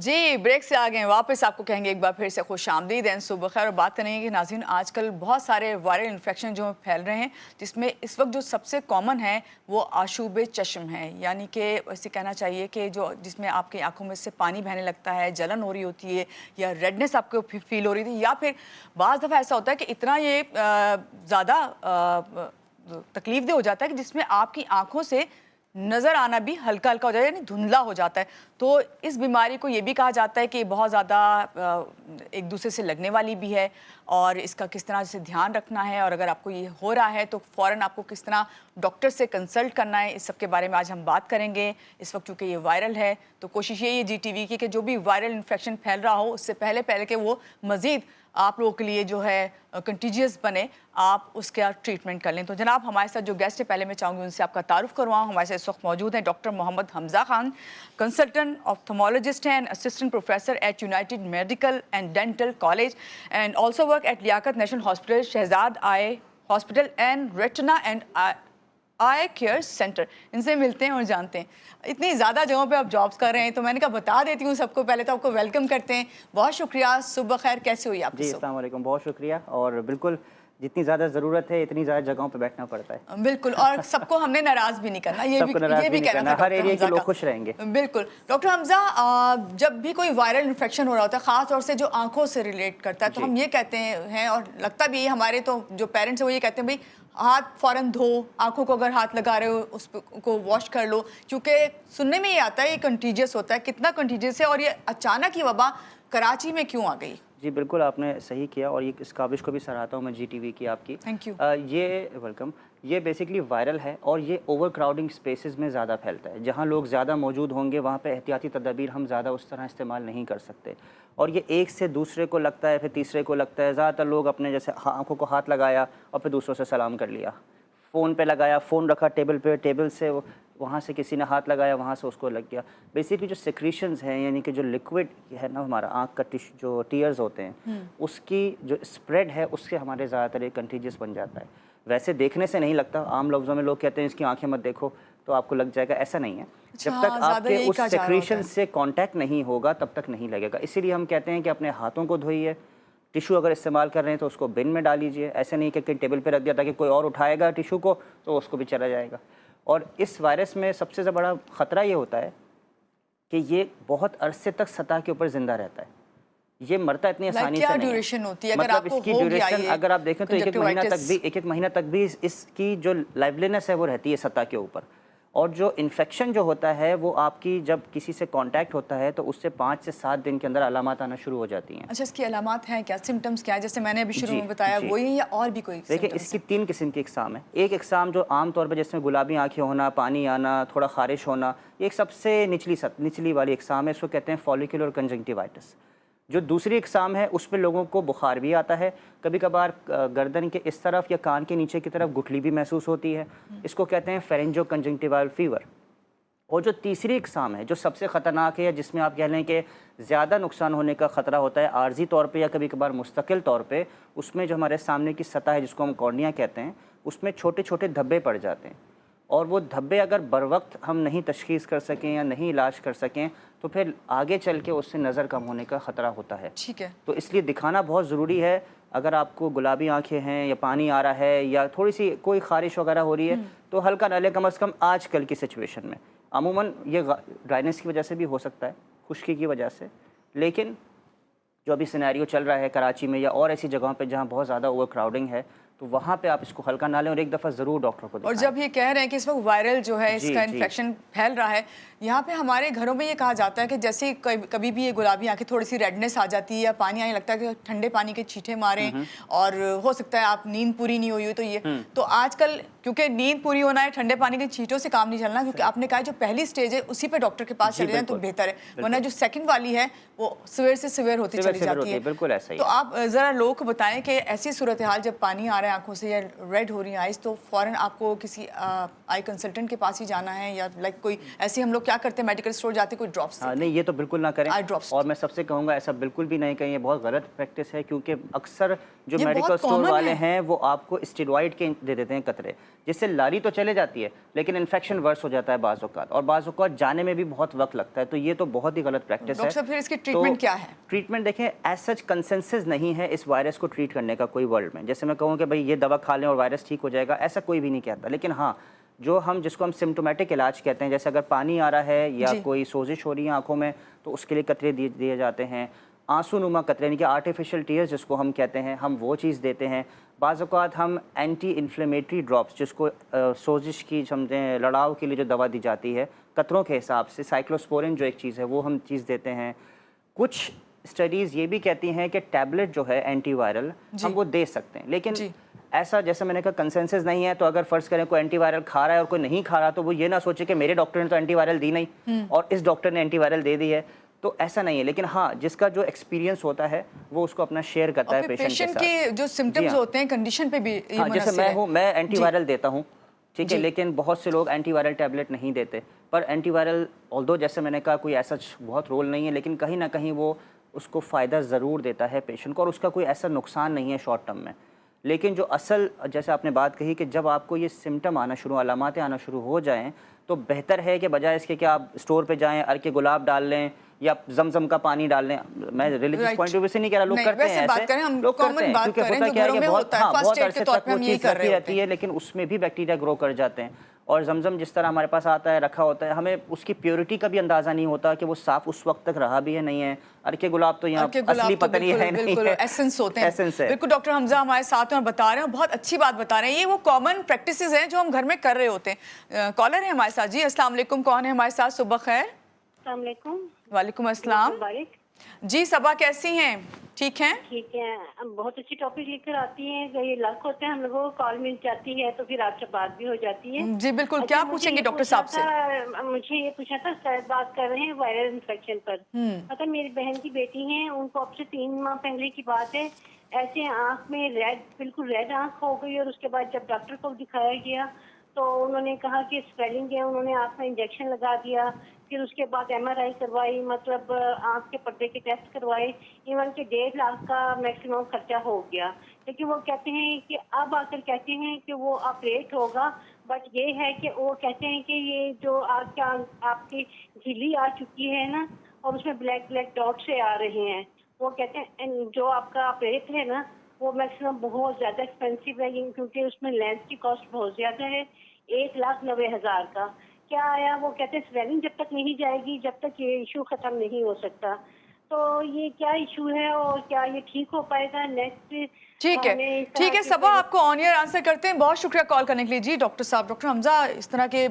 जी, break से आ गए हैं वापस। आपको कहेंगे एक बार फिर से खुशामदीद एंड सुबह खैर। और बात करेंगे कि नाज़रीन आजकल बहुत सारे वायरल इन्फेक्शन जो फैल रहे हैं, जिसमें इस वक्त जो सबसे कॉमन है वो आशूब चश्म है। यानी कि ऐसे कहना चाहिए कि जो जिसमें आपकी आंखों में से पानी बहने लगता है, जलन हो रही होती है या रेडनेस आपको फील हो रही थी, या फिर बाज़ दफ़ा ऐसा होता है कि इतना ये ज़्यादा तकलीफदेह हो जाता है कि जिसमें आपकी आंखों से नज़र आना भी हल्का हल्का हो जाता है, यानी धुंधला हो जाता है। तो इस बीमारी को ये भी कहा जाता है कि बहुत ज़्यादा एक दूसरे से लगने वाली भी है, और इसका किस तरह से ध्यान रखना है, और अगर आपको ये हो रहा है तो फ़ौरन आपको किस तरह डॉक्टर से कंसल्ट करना है, इस सब के बारे में आज हम बात करेंगे। इस वक्त चूँकि ये वायरल है तो कोशिश यही है GTV की कि जो भी वायरल इन्फेक्शन फैल रहा हो उससे पहले पहले कि वो मज़ीद आप लोगों के लिए जो है कंटीजियस बने, आप उसका ट्रीटमेंट कर लें। तो जनाब हमारे साथ जो गेस्ट है, पहले मैं चाहूँगी उनसे आपका तारुफ करवाऊँ। हमारे साथ इस वक्त मौजूद हैं doctor Mohammad Hamza Khan, consultant ophthalmologist हैं, assistant professor at united medical and dental college and also work at Liaquat national hospital, Shahzad eye hospital and retina and eye care centre. इनसे मिलते हैं और जानते हैं। इतनी ज़्यादा जगहों पे आप जॉब्स कर रहे हैं, तो मैंने कहा बता देती हूँ सबको। पहले तो आपको वेलकम करते हैं, बहुत शुक्रिया। सुबह खैर, कैसे हुई आपकी? जी अस्सलाम वालेकुम, बहुत शुक्रिया। और बिल्कुल जितनी ज़्यादा ज़रूरत है इतनी ज़्यादा जगहों पे बैठना पड़ता है। बिल्कुल, और सबको हमने नाराज़ भी नहीं करना, ये भी कहना था। हर एरिया के लोग खुश रहेंगे। बिल्कुल। डॉक्टर हमजा, जब भी कोई वायरल इन्फेक्शन हो रहा होता है, ख़ास तौर से जो आंखों से रिलेट करता है, तो हम ये कहते हैं, और लगता भी हमारे तो जो पेरेंट्स हैं वो ये कहते हैं भाई हाथ फ़ौरन धो, आंखों को अगर हाथ लगा रहे हो उस को वॉश कर लो, क्योंकि सुनने में ये आता है ये कंटीजियस होता है। कितना कंटीजियस है, और ये अचानक ही वबा कराची में क्यों आ गई? जी बिल्कुल, आपने सही किया, और ये इस काबिश को भी सराहता हूँ मैं GTV की आपकी। Thank you. ये वेलकम। ये बेसिकली वायरल है और ये ओवर क्राउडिंग स्पेसेस में ज़्यादा फैलता है। जहाँ लोग ज़्यादा मौजूद होंगे वहाँ पे एहतियाती तदाबीर हम ज़्यादा उस तरह इस्तेमाल नहीं कर सकते, और ये एक से दूसरे को लगता है, फिर तीसरे को लगता है। ज़्यादातर लोग अपने जैसे आँखों को हाथ लगाया और फिर दूसरों से सलाम कर लिया, फ़ोन पे लगाया, फ़ोन रखा टेबल पे, टेबल से वहाँ से किसी ने हाथ लगाया, वहाँ से उसको लग गया। बेसिकली जो सिक्रीशंस हैं, यानी कि जो लिक्विड है ना, हमारा आँख का जो टीयर्स होते हैं, उसकी जो स्प्रेड है उससे हमारे ज़्यादातर एक कंटीजियस बन जाता है। वैसे देखने से नहीं लगता, आम लफ्ज़ों में लोग कहते हैं इसकी आंखें मत देखो तो आपको लग जाएगा, ऐसा नहीं है। जब तक आपके उस सिक्रीशन से कांटेक्ट नहीं होगा तब तक नहीं लगेगा। इसीलिए हम कहते हैं कि अपने हाथों को धोइए, टिशू अगर इस्तेमाल कर रहे हैं तो उसको बिन में डाल लीजिए। ऐसे नहीं कि कहीं टेबल पे रख दिया ताकि कोई और उठाएगा टिशू को तो उसको भी चला जाएगा। और इस वायरस में सबसे बड़ा ख़तरा ये होता है कि ये बहुत अरसे तक सतह के ऊपर ज़िंदा रहता है। ये मरता इतनी आसानी से नहीं है। ड्यूरेशन होती है? मतलब इसकी ड्यूरेशन अगर आप देखें तो एक महीना तक भी इसकी जो लाइवलीनेस है वो रहती है सतह के ऊपर। और जो इन्फेक्शन जो होता है वो आपकी जब किसी से कांटेक्ट होता है तो उससे 5 से 7 दिन के अंदर अलामात आना शुरू हो जाती हैं। अच्छा, इसकी अलामात हैं क्या, सिम्टम्स क्या है? जैसे मैंने अभी शुरू में बताया वही, या और भी कोई? देखिए, इसकी 3 किस्म की इकसाम है। एक इकसाम जो आम तौर पर जिसमें गुलाबी आंखें होना, पानी आना, थोड़ा खारिश होना, ये एक सबसे निचली वाली इकसाम है। इसको कहते हैं फॉलिकुलर कंजंक्टिवाइटिस। जो दूसरी इकसाम है उस पर लोगों को बुखार भी आता है, कभी कभार गर्दन के इस तरफ या कान के नीचे की तरफ गुठली भी महसूस होती है। इसको कहते हैं फेरेंजो कंजंक्टिवाल फीवर। और जो तीसरी इकसाम है जो सबसे ख़तरनाक है, जिसमें आप कह लें कि ज़्यादा नुकसान होने का ख़तरा होता है आर्जी तौर पे या कभी कभार मुस्तकिल तौर पे, उसमें जो हमारे सामने की सतह है जिसको हम कॉर्निया कहते हैं, उसमें छोटे छोटे धब्बे पड़ जाते हैं। और वो धब्बे अगर बर वक्त हम नहीं तशख़ीस कर सकें या नहीं इलाज कर सकें तो फिर आगे चल के उससे नज़र कम होने का ख़तरा होता है। ठीक है। तो इसलिए दिखाना बहुत ज़रूरी है। अगर आपको गुलाबी आंखें हैं या पानी आ रहा है या थोड़ी सी कोई ख़ारिश वगैरह हो रही है तो हल्का न लें, कम अज़ कम आजकल की सिचुएशन में। अमूमन ये ड्राइनेस की वजह से भी हो सकता है, खुश्की की वजह से, लेकिन जो अभी सिनेरियो चल रहा है कराची में या और ऐसी जगहों पे जहाँ बहुत ज़्यादा ओवर क्राउडिंग है तो वहाँ पे आप इसको हल्का ना लें और एक दफ़ा ज़रूर डॉक्टर को दिखाएं। और जब ये कह रहे हैं कि इस वक्त वायरल जो है इसका इन्फेक्शन फैल रहा है, यहाँ पे हमारे घरों में ये कहा जाता है कि जैसे कभी भी ये गुलाबी आंखें, थोड़ी सी रेडनेस आ जाती है या पानी आने लगता है कि ठंडे पानी के छींटे मारें, और हो सकता है आप नींद पूरी नहीं हुई हो तो ये तो आजकल क्योंकि नींद पूरी होना है, ठंडे पानी के छींटों से काम नहीं चलना, क्योंकि आपने कहा जो पहली स्टेज है उसी पे डॉक्टर के पास चले जाएं तो बेहतर है, वरना जो सेकंड वाली है वो सिवियर से सिवियर होती चली जाती है। बिल्कुल ऐसा ही। तो आप ज़रा लोगों को बताएं कि ऐसी सूरत हाल जब पानी आ रहे हैं आंखों से या रेड हो रही है आइज, तो फौरन आपको किसी आई कंसल्टेंट के पास ही जाना है, या लाइक कोई ऐसे हम लोग क्या करते हैं मेडिकल स्टोर जाते कोई ड्रॉप्स? नहीं, ये तो बिल्कुल ना करें। Eye drops. और मैं सबसे कहूँगा ऐसा बिल्कुल भी नहीं करें, ये बहुत गलत प्रैक्टिस है, क्योंकि अक्सर जो ये मेडिकल बहुत स्टोर common वाले है। हैं वो आपको स्टेरॉइड के दे देते हैं कतरे, जिससे लारी तो चले जाती है लेकिन इन्फेक्शन वर्स हो जाता है बाज़ औक़ात, और बाज़ औक़ात जाने में भी बहुत वक्त लगता है। तो ये तो बहुत ही गलत प्रैक्टिस है। डॉक्टर साहब फिर इसकी ट्रीटमेंट क्या है? ट्रीटमेंट देखें, एज सच कंसेंसस नहीं है इस वायरस को ट्रीट करने का कोई वर्ल्ड में। जैसे मैं कहूँ कि भाई ये दवा खा लें और वायरस ठीक हो जाएगा, ऐसा कोई भी नहीं कहता। लेकिन हाँ, जो जिसको हम सिम्टोमेटिक इलाज कहते हैं, जैसे अगर पानी आ रहा है या कोई सोजिश हो रही है आंखों में, तो उसके लिए कतरे दिए जाते हैं। आंसू नुमा कतरे यानी कि आर्टिफिशियल टीयर्स जिसको हम कहते हैं, हम वो चीज़ देते हैं। बाज़ औक़ात हम एंटी इन्फ्लेमेटरी ड्रॉप्स, जिसको सोजिश की समझें लड़ाव के लिए जो दवा दी जाती है कतरों के हिसाब से, साइक्लोस्पोरिन जो एक चीज़ है वो हम चीज़ देते हैं। कुछ स्टडीज़ ये भी कहती हैं कि टैबलेट जो है एंटीवायरल हम वो दे सकते हैं, लेकिन ऐसा जैसे मैंने कहा कंसेंसस नहीं है। तो अगर फ़र्ज़ करें कोई एंटीवायरल खा रहा है और कोई नहीं खा रहा, तो वो ये ना सोचे कि मेरे डॉक्टर ने तो एंटीवायरल दी नहीं और इस डॉक्टर ने एंटीवायरल दे दी है, तो ऐसा नहीं है। लेकिन हाँ, जिसका जो एक्सपीरियंस होता है वो उसको अपना शेयर करता है पेशेंट के साथ। के जो सिम्टम्स होते हैं कंडीशन पे भी ये हाँ, जैसे मुनहसिर है। मैं एंटीवायरल देता हूँ, ठीक है, लेकिन बहुत से लोग एंटीवायरल टैबलेट नहीं देते। पर एंटीवायरल ऑल्दो जैसे मैंने कहा कोई ऐसा बहुत रोल नहीं है, लेकिन कहीं ना कहीं वो उसको फ़ायदा ज़रूर देता है पेशेंट को, और उसका कोई ऐसा नुकसान नहीं है शॉर्ट टर्म में। लेकिन जो असल, जैसे आपने बात कही कि जब आपको ये सिम्टम आना शुरू, अलामातें आना शुरू हो जाएं, तो बेहतर है कि बजाय इसके कि आप स्टोर पे जाएं, अरके गुलाब डाल लें या जमजम का पानी डाल लें। मैं रिलीजियस पॉइंट ऑफ व्यू से नहीं कह रहा, लोग करते हैं ऐसे, लोग करते हैं, क्योंकि होता क्या है कि बहुत अरसे तक वो चीज़ रखी रहती है, लेकिन उसमें भी बैक्टीरिया ग्रो कर जाते हैं। और जमजम जिस तरह हमारे पास आता है, रखा होता है, हमें उसकी प्योरिटी का भी अंदाज़ा नहीं होता कि वो साफ़ उस वक्त तक रहा भी है नहीं है। अरके गुलाब तो यहाँ असली पता नहीं है, बिल्कुल एसेंस होते हैं। एसेंस है। बिल्कुल डॉक्टर हमजा हमारे साथ हैं और बता रहे हैं, बहुत अच्छी बात बता रहे हैं। ये वो कॉमन प्रैक्टिसेस हैं जो हम घर में कर रहे होते हैं। कॉलर है हमारे साथ। जी अस्सलाम वालेकुम, कौन है हमारे साथ? सुबह खैर। अस्सलाम वालेकुम। वालेकुम अस्सलाम। जी सबा कैसी हैं? ठीक हैं? ठीक है, बहुत अच्छी टॉपिक लेकर आती हैं। ये लक होता है हम लोगों को, कॉल मिल जाती है तो फिर आपसे बात भी हो जाती है। जी बिल्कुल। अच्छा, क्या पूछेंगे डॉक्टर साहब से? मुझे ये पूछना था, शायद बात कर रहे हैं वायरल इन्फेक्शन पर। अगर मेरी बहन की बेटी है, उनको अब से 3 माह पहले की बात है, ऐसे आँख में बिल्कुल रेड आँख हो गई, और उसके बाद जब डॉक्टर को दिखाया गया तो उन्होंने कहा कि स्वेलिंग है, उन्होंने आँख में इंजेक्शन लगा दिया। फिर उसके बाद MRI करवाई, मतलब आँख के पर्दे के टेस्ट करवाए, इवन के 1.5 लाख का मैक्सिमम खर्चा हो गया। लेकिन वो कहते हैं कि अब आकर कहते हैं कि वो ऑपरेट होगा, बट ये है कि वो कहते हैं कि ये जो आपकी झिल्ली आ चुकी है ना, और उसमें ब्लैक ब्लैक डॉट से आ रहे हैं, वो कहते हैं जो आपका ऑपरेट है ना वो मैक्सिमम बहुत ज़्यादा एक्सपेंसिव है, क्योंकि उसमें लेंस की कॉस्ट बहुत ज़्यादा है, 1,90,000 का। क्या आया, वो कहते हैं स्वेलिंग जब तक नहीं जाएगी जब तक ये इशू ख़त्म नहीं हो सकता। तो ये क्या इशू है और क्या ये ठीक हो पाएगा नेक्स्ट? ठीक है सबा, आपको ऑन एयर आंसर करते हैं। बहुत शुक्रिया कॉल करने के लिए। जी डॉक्टर साहब, डॉक्टर हमजा, इस तरह के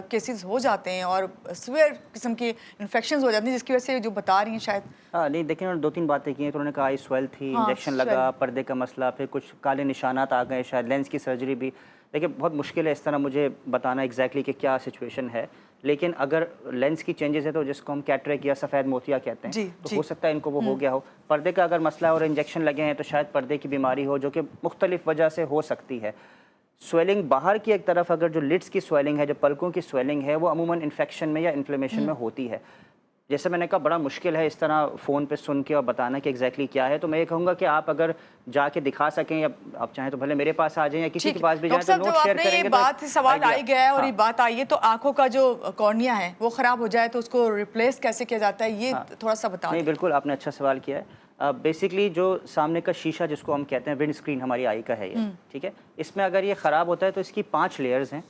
केसेस हो जाते हैं और सीवियर किस्म के इन्फेक्शंस हो जाती हैं, जिसकी वजह से जो बता रही हैं शायद। हाँ नहीं, देखिए उन्होंने 2-3 बातें की हैं। तो उन्होंने कहा आई स्वेल थी, इंजेक्शन लगा, पर्दे का मसला, फिर कुछ काले निशानात आ गए, शायद लेंस की सर्जरी भी। देखिए बहुत मुश्किल है इस तरह मुझे बताना एग्जैक्टली कि क्या सिचुएशन है, लेकिन अगर लेंस की चेंजेस है तो जिसको हम कैटरेक्ट या सफ़ेद मोतिया कहते हैं, तो हो सकता है इनको वो हो गया हो। पर्दे का अगर मसला और इंजेक्शन लगे हैं तो शायद पर्दे की बीमारी हो, जो कि मुख्तलिफ वजह से हो सकती है। स्वेलिंग बाहर की एक तरफ, अगर जो लिड्स की स्वेलिंग है, जो पलकों की स्वेलिंग है, वो अमूमन इन्फेक्शन में या इन्फ्लेमेशन में होती है। जैसे मैंने कहा बड़ा मुश्किल है इस तरह फ़ोन पे सुन के और बताना कि एग्जैक्टली क्या है। तो मैं ये कहूँगा कि आप अगर जाके दिखा सकें, या आप चाहें तो भले मेरे पास आ जाएं या किसी के पास भी जाएं, तो नोट शेयर करेंगे। ये बात सवाल आई गया है और ये बात आई है, तो आंखों का जो कॉर्निया है वो ख़राब हो जाए तो उसको रिप्लेस कैसे किया जाता है, ये थोड़ा सा बता। नहीं बिल्कुल, आपने अच्छा सवाल किया है। बेसिकली जो सामने का शीशा जिसको हम कहते हैं, विंड स्क्रीन हमारी आई का है ये, ठीक है, इसमें अगर ये ख़राब होता है तो इसकी 5 लेयर्स हैं,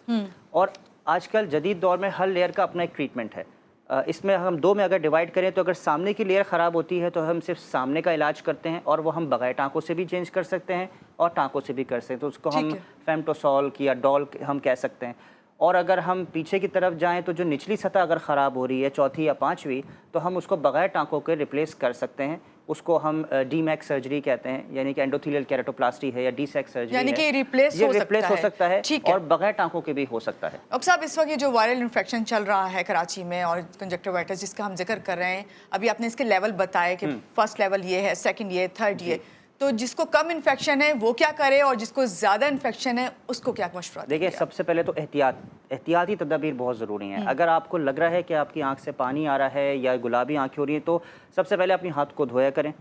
और आजकल जदीद दौर में हर लेयर का अपना एक ट्रीटमेंट है। इसमें हम 2 में अगर डिवाइड करें तो अगर सामने की लेयर ख़राब होती है तो हम सिर्फ सामने का इलाज करते हैं, और वो हम बगैर टाँकों से भी चेंज कर सकते हैं और टाँकों से भी कर सकते हैं, तो उसको हम फेमटोसॉल या डॉल हम कह सकते हैं। और अगर हम पीछे की तरफ जाएं तो जो निचली सतह अगर ख़राब हो रही है, चौथी या 5वीं, तो हम उसको बगैर टाँकों के रिप्लेस कर सकते हैं। उसको हम डीमैक्स सर्जरी कहते हैं, यानी कि एंडोथेलियल केराटोप्लास्टी है या डीसैक सर्जरी, यानी कि रिप्लेस हो सकता है, और बगैर टाँकों के भी हो सकता है। डॉक्टर साहब, इस वक्त ये जो वायरल इन्फेक्शन चल रहा है कराची में और कंजक्टिवाइटिस जिसका हम जिक्र कर रहे हैं, अभी आपने इसके लेवल बताए कि फर्स्ट लेवल ये है, सेकंड ये, थर्ड ये, तो जिसको कम इन्फेक्शन है वो क्या करे और जिसको ज़्यादा इन्फेक्शन है उसको क्या मशवरा देखिए, देंगे आप? सबसे पहले तो एहतियाती तदबीर बहुत ज़रूरी हैं। अगर आपको लग रहा है कि आपकी आंख से पानी आ रहा है या गुलाबी आंखें हो रही हैं, तो सबसे पहले अपनी हाथ को धोया करें,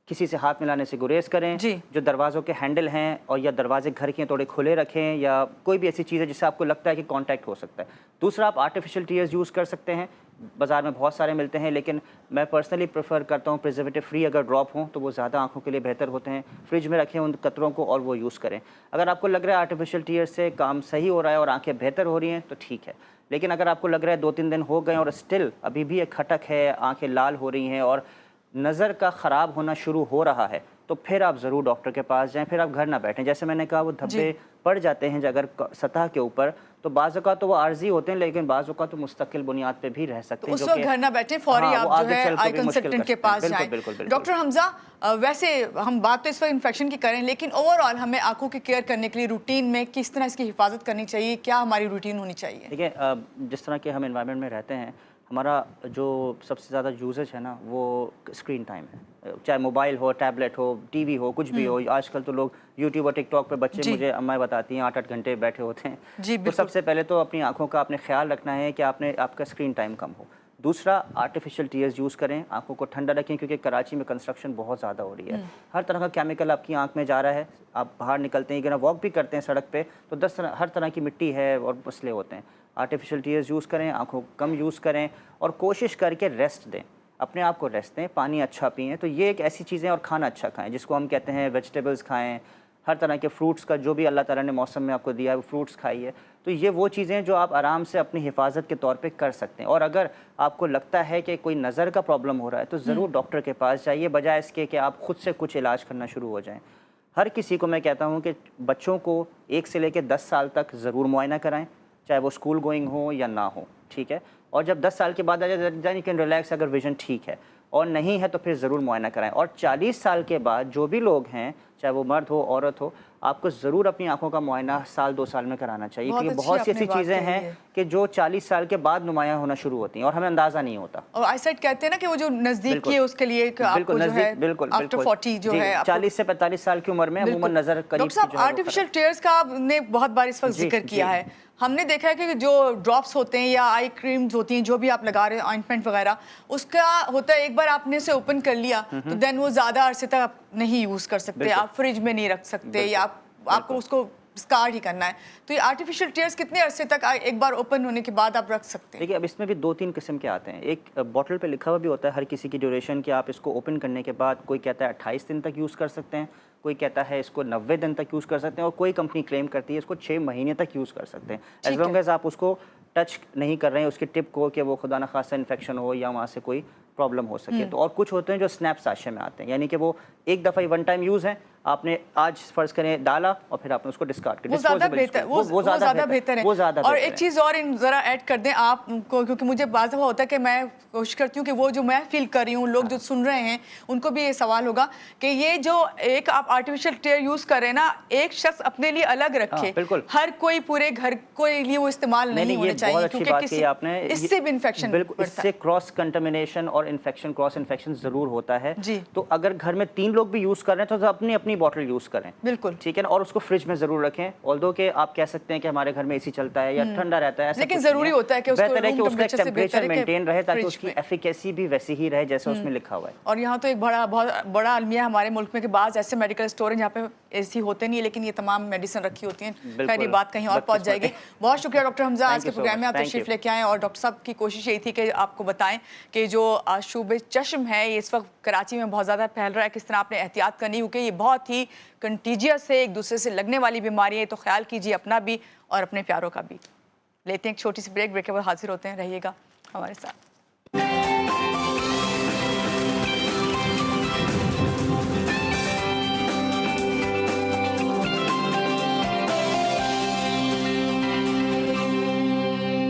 किसी से हाथ मिलाने से गुरेज करें। जी। जो दरवाज़ों के हैंडल हैं और या दरवाजे घर के थोड़े खुले रखें, या कोई भी ऐसी चीज़ है जिससे आपको लगता है कि कांटेक्ट हो सकता है। दूसरा, आप आर्टिफिशियल टीयर्स यूज़ कर सकते हैं, बाज़ार में बहुत सारे मिलते हैं, लेकिन मैं पर्सनली प्रेफर करता हूँ प्रिजर्वेटिव फ्री अगर ड्रॉप हों तो वो ज़्यादा आंखों के लिए बेहतर होते हैं। फ्रिज में रखें उन कतरों को और वो यूज़ करें। अगर आपको लग रहा है आर्टिफिशियल टीयर्स से काम सही हो रहा है और आंखें बेहतर हो रही हैं तो ठीक है, लेकिन अगर आपको लग रहा है 2-3 दिन हो गए और स्टिल अभी भी एक खटक है, आंखें लाल हो रही हैं और नज़र का ख़राब होना शुरू हो रहा है, तो फिर आप ज़रूर डॉक्टर के पास जाएं। फिर आप घर ना बैठें। जैसे मैंने कहा, वो धब्बे पड़ जाते हैं अगर सतह के ऊपर, तो बाज़ तो वो आर्जी होते हैं, लेकिन बाज़ तो मुस्तकिल बुनियाद पे भी रह सकते तो हैं। उस वक्त घर ना बैठे, फौरी हाँ, आप वो जो आगे है चल के आई भी मुश्किल कंसल्टेंट कर के सकते हैं। पास बिल्कुल, जाएं। बिल्कुल, बिल्कुल। डॉक्टर हमजा, वैसे हम बात तो इस वक्त इन्फेक्शन की करें, लेकिन ओवरऑल हमें आंखों की केयर करने के लिए रूटीन में किस तरह इसकी हिफाजत करनी चाहिए, क्या हमारी रूटीन होनी चाहिए? देखिए, जिस तरह के हम एनवायरनमेंट में रहते हैं, हमारा जो सबसे ज़्यादा यूजेज है ना, वो स्क्रीन टाइम है। चाहे मोबाइल हो, टैबलेट हो, टीवी हो, कुछ भी हो। आजकल तो लोग यूट्यूब और टिकटॉक पे बच्चे, जी। मुझे अम्माएं बताती हैं, 8-8 घंटे बैठे होते हैं। जी, तो बिल्कुल। सबसे पहले तो अपनी आंखों का आपने ख्याल रखना है कि आपका स्क्रीन टाइम कम हो। दूसरा, आर्टिफिशियल टीयर्स यूज़ करें, आंखों को ठंडा रखें, क्योंकि कराची में कंस्ट्रक्शन बहुत ज़्यादा हो रही है। हर तरह का केमिकल आपकी आंख में जा रहा है। आप बाहर निकलते हैं, अगर वॉक भी करते हैं सड़क पे, तो हर तरह की मिट्टी है और मसले होते हैं। आर्टिफिशियल टीयर्स यूज़ करें, आंखों को कम यूज़ करें और कोशिश करके रेस्ट दें, अपने आप को रेस्ट दें, पानी अच्छा पिएँ। तो ये एक ऐसी चीज़ें, और खाना अच्छा खाएँ, जिसको हम कहते हैं वेजिटेबल्स खाएँ, हर तरह के फ्रूट्स का जो भी अल्लाह ताला ने मौसम में आपको दिया है वो फ्रूट्स खाइए। तो ये वो चीज़ें जो आप आराम से अपनी हिफाजत के तौर पे कर सकते हैं। और अगर आपको लगता है कि कोई नज़र का प्रॉब्लम हो रहा है, तो ज़रूर डॉक्टर के पास जाइए, बजाय इसके कि आप खुद से कुछ इलाज करना शुरू हो जाएँ। हर किसी को मैं कहता हूँ कि बच्चों को 1 से लेकर 10 साल तक ज़रूर मुआयना कराएँ, चाहे वो स्कूल गोइंग हो या ना हो, ठीक है? और जब 10 साल के बाद आ जाए, देन यू कैन रिलैक्स, अगर विज़न ठीक है, और नहीं है तो फिर ज़रूर मुआयना कराएँ। और 40 साल के बाद जो भी लोग हैं, चाहे वो मर्द हो, औरत हो, आपको ज़रूर अपनी आंखों का मुआयना साल 2 साल में कराना चाहिए, बहुत क्योंकि अच्छी बहुत सी आपने ऐसी बात चीज़ें कही है। हैं कि जो 40 साल के बाद नुमायाँ होना शुरू होती हैं और हमें अंदाज़ा नहीं होता। और आईसाइट कहते हैं ना कि वो जो नज़दीक बिल्कुल। की है उसके लिए एक आपको बिल्कुल जो है नज़दीक, बिल्कुल, आफ्टर बिल्कुल। 40 जो जी, है आपको 40 से 45 साल की उम्र में अमूमन नज़र करीब डॉक्टर साहब, की जो है वो आर्टिफिशियल खराब। टीयर्स का आपने बहुत बार इस वक्त जी, जिक्र किया जी। है। हमने देखा है कि जो ड्रॉप्स होते हैं या आई क्रीम्स होती हैं, जो भी आप लगा रहे हैं, ऑइंटमेंट वगैरह, उसका होता है एक बार आपने उसे ओपन कर लिया तो देन वो ज़्यादा अरसे तक आप नहीं यूज़ कर सकते, बिल्कुल। आप फ्रिज में नहीं रख सकते, बिल्कुल, या आपको उसको स्कार ही करना है। तो ये आर्टिफिशियल टीयर्स कितने अरसे तक एक बार ओपन होने के बाद आप रख सकते हैं? देखिए, अब इसमें भी 2-3 किस्म के आते हैं। एक बॉटल पे लिखा हुआ भी होता है हर किसी की ड्यूरेशन कि आप इसको ओपन करने के बाद, कोई कहता है 28 दिन तक यूज़ कर सकते हैं, कोई कहता है इसको 90 दिन तक यूज़ कर सकते हैं, और कोई कंपनी क्लेम करती है इसको 6 महीने तक यूज़ कर सकते हैं, एज ठीक लॉन्ग है। एज आप उसको टच नहीं कर रहे हैं उसकी टिप को, कि वो खुदा न खास्ता इन्फेक्शन हो या वहाँ से कोई प्रॉब्लम हो सके। तो और कुछ होते हैं जो स्नैप साशे में आते हैं, यानी कि वो एक दफ़ा ही वन टाइम यूज़ है, आपने आज फ़र्ज़ करें डाला और फिर आपने उसको डिस्कार्ड कर, वो ज़्यादा बेहतर, वो ज़्यादा बेहतर है। वो ज़्यादा और बेहतर एक है। चीज़ और ज़रा ऐड कर दें आपको, क्योंकि मुझे बाज़ दफ़ा होता है कि मैं कोशिश करती हूँ कि वो जो मैं फील कर रही हूँ, लोग जो सुन रहे हैं उनको भी ये सवाल होगा कि ये जो एक आप आर्टिफिशियल टीयर यूज़ कर रहे हैं ना, एक शख्स अपने लिए अलग रखे, बिल्कुल। हर कोई पूरे घर के लिए वो इस्तेमाल नहीं होने ये चाहिए, बहुत अच्छी बात की आपने। इससे भी इन्फेक्शन बिल्कुल, बढ़ता इससे है। क्रॉस कंटामिनेशन और इन्फेक्शन, क्रॉस इन्फेक्शन ज़रूर होता है। जी। तो अगर घर में 3 लोग भी यूज़ कर रहे हैं तो अपनी अपनी बॉटल यूज़ करें, बिल्कुल। ठीक है ना, और उसको फ्रिज में ज़रूर रखें। ऑल्दो कि आप कह सकते हैं कि हमारे घर में एसी चलता है या ठंडा रहता है, ऐसा लेकिन कुछ नहीं ज़रूरी होता है कि उसको बेहतर है कि रूम उसका टेम्परेचर से बेहतर टेम्परेचर है कि मेंटेन रहे, ताकि फ्रिज उसकी में। एफिकेसी भी वैसी ही रहे जैसे उसमें लिखा हुआ है। और यहाँ तो एक बहुत बड़ा अलमिया हमारे मुल्क में कि बाज़ ऐसे मेडिकल स्टोर हैं जहाँ पे एसी होते नहीं है, लेकिन ये तमाम मेडिसिन रखी होती हैं। खैर, ये बात कहीं और पहुँच जाएगी। बहुत शुक्रिया डॉक्टर हमजा, आज के प्रोग्राम में आप तशरीफ लेके आए, और डॉक्टर साहब की कोशिश यही थी कि आपको बताएं कि जो आशूब चश्म है ये इस वक्त कराची में बहुत ज़्यादा फैल रहा है, किस तरह आपने एहतियात करनी, क्योंकि ये बहुत ही कंटीजियस है, एक दूसरे से लगने वाली बीमारी है। तो ख्याल कीजिए अपना भी और अपने प्यारों का भी। लेते हैं एक छोटी सी ब्रेक के बाद हाजिर होते हैं, रहिएगा हमारे साथ।